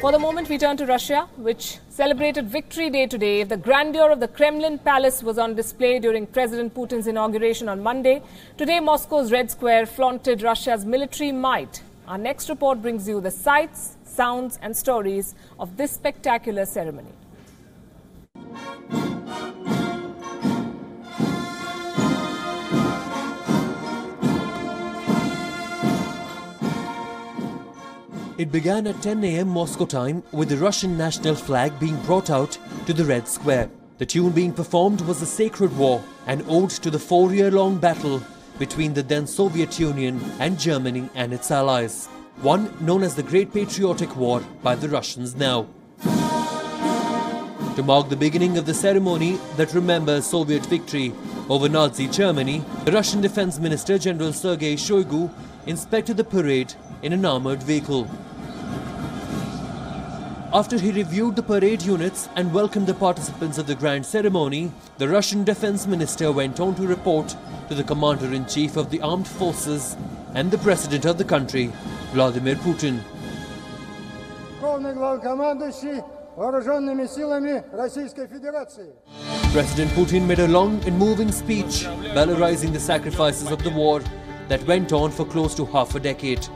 For the moment, we turn to Russia, which celebrated Victory Day today. The grandeur of the Kremlin Palace was on display during President Putin's inauguration on Monday. Today, Moscow's Red Square flaunted Russia's military might. Our next report brings you the sights, sounds and stories of this spectacular ceremony. It began at 10 a.m. Moscow time with the Russian national flag being brought out to the Red Square. The tune being performed was the Sacred War, an ode to the 4-year-long battle between the then Soviet Union and Germany and its allies, one known as the Great Patriotic War by the Russians now. To mark the beginning of the ceremony that remembers Soviet victory over Nazi Germany, the Russian Defense Minister General Sergei Shoigu inspected the parade in an armoured vehicle. After he reviewed the parade units and welcomed the participants of the grand ceremony, the Russian Defense Minister went on to report to the Commander-in-Chief of the Armed Forces and the President of the country, Vladimir Putin. President Putin made a long and moving speech valorizing the sacrifices of the war that went on for close to half a decade.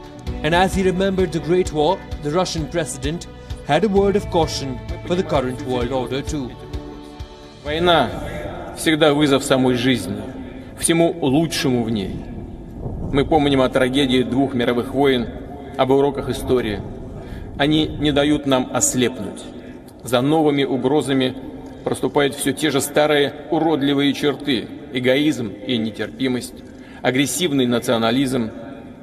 And as he remembered the Great War, the Russian President had a word of caution for the current world order too. Война всегда вызов самой жизни, всему лучшему в ней. Мы помним о трагедии 2 мировых войн, об уроках истории. Они не дают нам ослепнуть. За новыми угрозами проступают все те же старые уродливые черты: эгоизм и нетерпимость, агрессивный национализм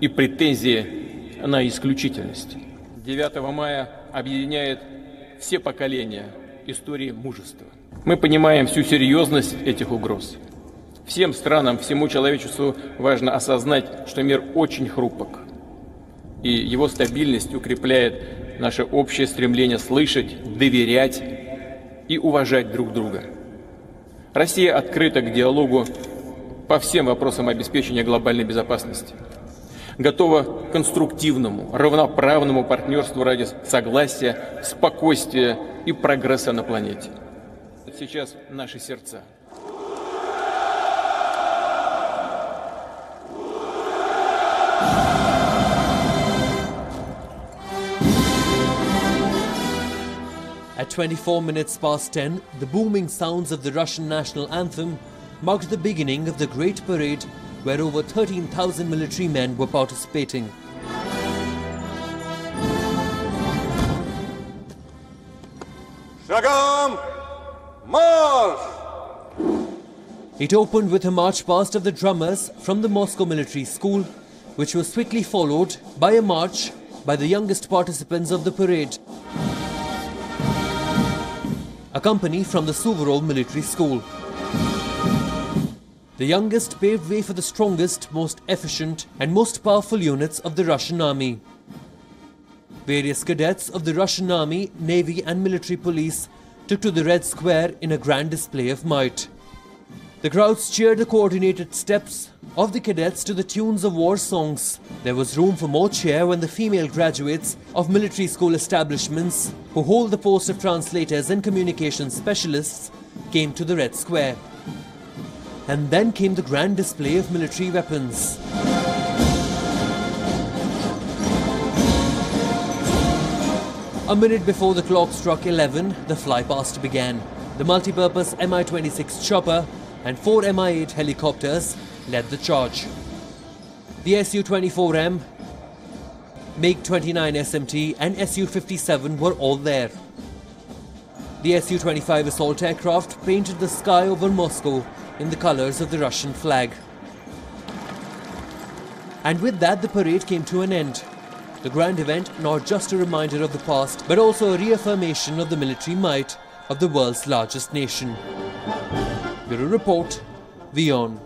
и претензии на исключительность. 9 мая объединяет все поколения истории мужества. Мы понимаем всю серьезность этих угроз. Всем странам, всему человечеству важно осознать, что мир очень хрупок, и его стабильность укрепляет наше общее стремление слышать, доверять и уважать друг друга. Россия открыта к диалогу по всем вопросам обеспечения глобальной безопасности. Готова к конструктивному, равноправному партнерству ради согласия, спокойствия и прогресса на планете. Сейчас наши сердца. At 24 minutes past 10, the booming sounds of the Russian national anthem marked the beginning of the Great Parade, where over 13,000 military men were participating. Шагом марш! It opened with a march past of the drummers from the Moscow Military School, which was quickly followed by a march by the youngest participants of the parade, a company from the Suvorov Military School. The youngest paved way for the strongest, most efficient and most powerful units of the Russian army. Various cadets of the Russian army, navy and military police took to the Red Square in a grand display of might. The crowds cheered the coordinated steps of the cadets to the tunes of war songs. There was room for more cheer when the female graduates of military school establishments, who hold the post of translators and communication specialists, came to the Red Square. And then came the grand display of military weapons. A minute before the clock struck 11, the flypast began. The multi-purpose Mi-26 chopper and 4 Mi-8 helicopters led the charge. The Su-24M, MiG-29 SMT and Su-57 were all there. The Su-25 assault aircraft painted the sky over Moscow in the colors of the Russian flag. And with that, the parade came to an end. The grand event not just a reminder of the past, but also a reaffirmation of the military might of the world's largest nation. Bureau Report, WION.